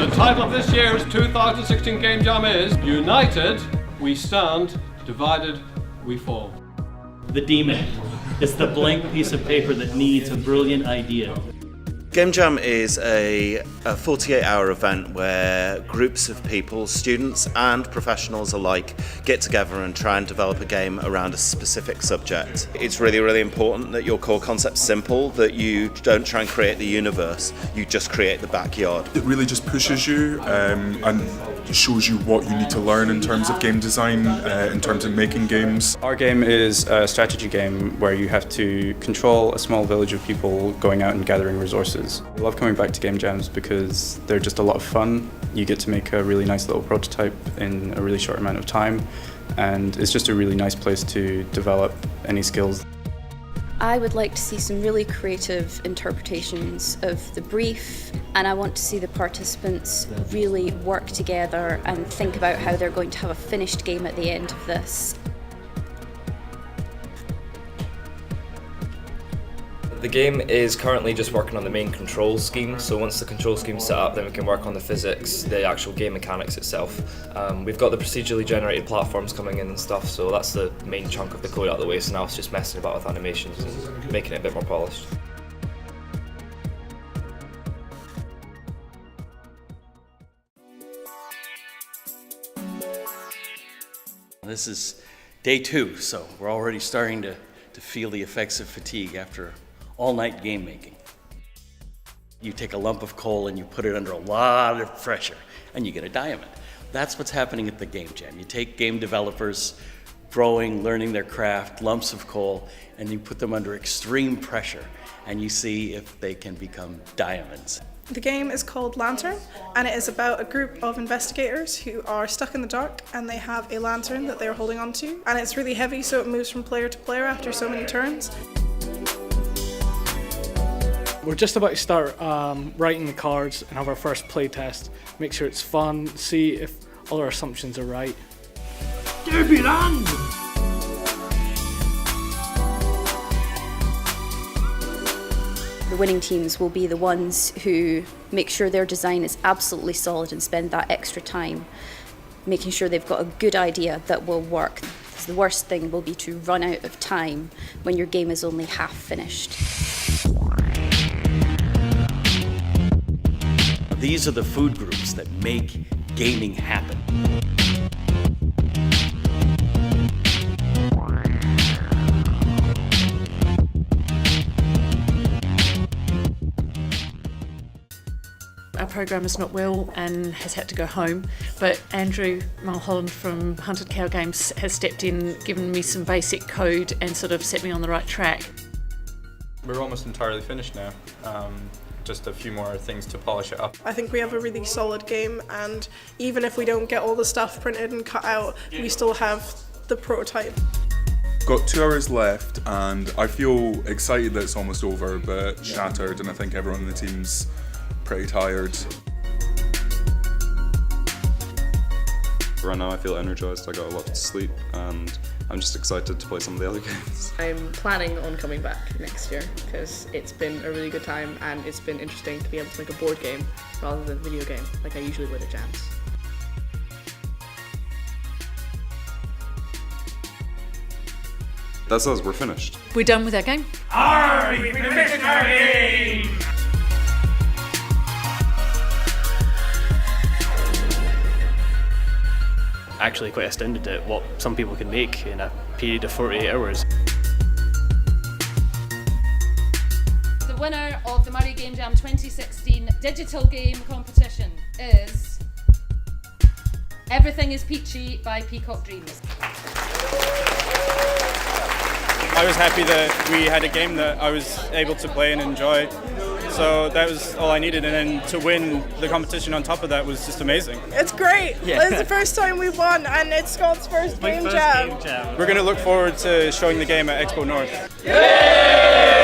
The title of this year's 2016 Game Jam is United We Stand, Divided We Fall. The demon is the blank piece of paper that needs a brilliant idea. Game Jam is a 48-hour event where groups of people, students and professionals alike, get together and try and develop a game around a specific subject. It's really, really important that your core concept's simple, that you don't try and create the universe, you just create the backyard. It really just pushes you and shows you what you need to learn in terms of game design, in terms of making games. Our game is a strategy game where you have to control a small village of people going out and gathering resources. I love coming back to game jams because they're just a lot of fun. You get to make a really nice little prototype in a really short amount of time, and it's just a really nice place to develop any skills. I would like to see some really creative interpretations of the brief, and I want to see the participants really work together and think about how they're going to have a finished game at the end of this. The game is currently just working on the main control scheme, so once the control scheme's set up, then we can work on the physics, the actual game mechanics itself. We've got the procedurally generated platforms coming in and stuff, so that's the main chunk of the code out of the way, so now it's just messing about with animations and making it a bit more polished. This is day 2, so we're already starting to feel the effects of fatigue after all-night game making. You take a lump of coal and you put it under a lot of pressure and you get a diamond. That's what's happening at the Game Jam. You take game developers growing, learning their craft, lumps of coal, and you put them under extreme pressure and you see if they can become diamonds. The game is called Lantern, and it is about a group of investigators who are stuck in the dark and they have a lantern that they're holding onto, and it's really heavy so it moves from player to player after so many turns. We're just about to start writing the cards and have our first play test. Make sure it's fun, see if all our assumptions are right. Derby land! The winning teams will be the ones who make sure their design is absolutely solid and spend that extra time making sure they've got a good idea that will work. The worst thing will be to run out of time when your game is only half finished. These are the food groups that make gaming happen. Our programmer's not well and has had to go home, but Andrew Mulholland from Hunted Cow Games has stepped in, given me some basic code and sort of set me on the right track. We're almost entirely finished now. Just a few more things to polish it up. I think we have a really solid game, and even if we don't get all the stuff printed and cut out, we still have the prototype. Got 2 hours left and I feel excited that it's almost over, but shattered, and I think everyone in the team's pretty tired. Right now I feel energized, I got a lot of sleep, and I'm just excited to play some of the other games. I'm planning on coming back next year because it's been a really good time and it's been interesting to be able to make a board game rather than a video game like I usually would at jams. That's us, we're finished. We're done with our game. We finished our game! Actually quite astounded at what some people can make in a period of 48 hours. The winner of the Moray Game Jam 2016 digital game competition is Everything is Peachy by Peacock Dreams. I was happy that we had a game that I was able to play and enjoy. So that was all I needed, and then to win the competition on top of that was just amazing. It's great. Yeah. It's the first time we've won, and it's Scott's first game jam. We're going to look forward to showing the game at Expo North. Yay!